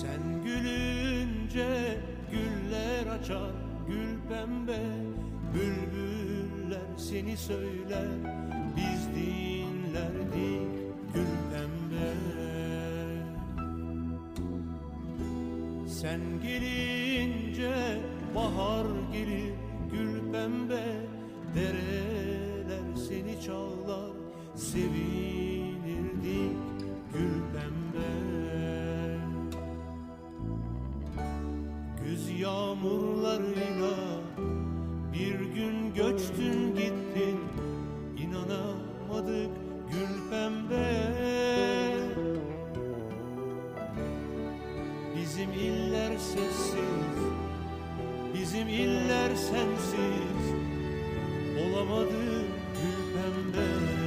Sen gülünce güller açar gül pembe, bülbüller seni söyler, biz dinlerdik gül pembe. Sen gelince bahar gelir gül pembe, dereler seni çağlar, sevinirdik gül pembe. Güz yağmurlarıyla bir gün göçtün gittin, inanamadık gül pembe. Bizim iller sessiz, bizim iller sensiz, olamadı gül pembe.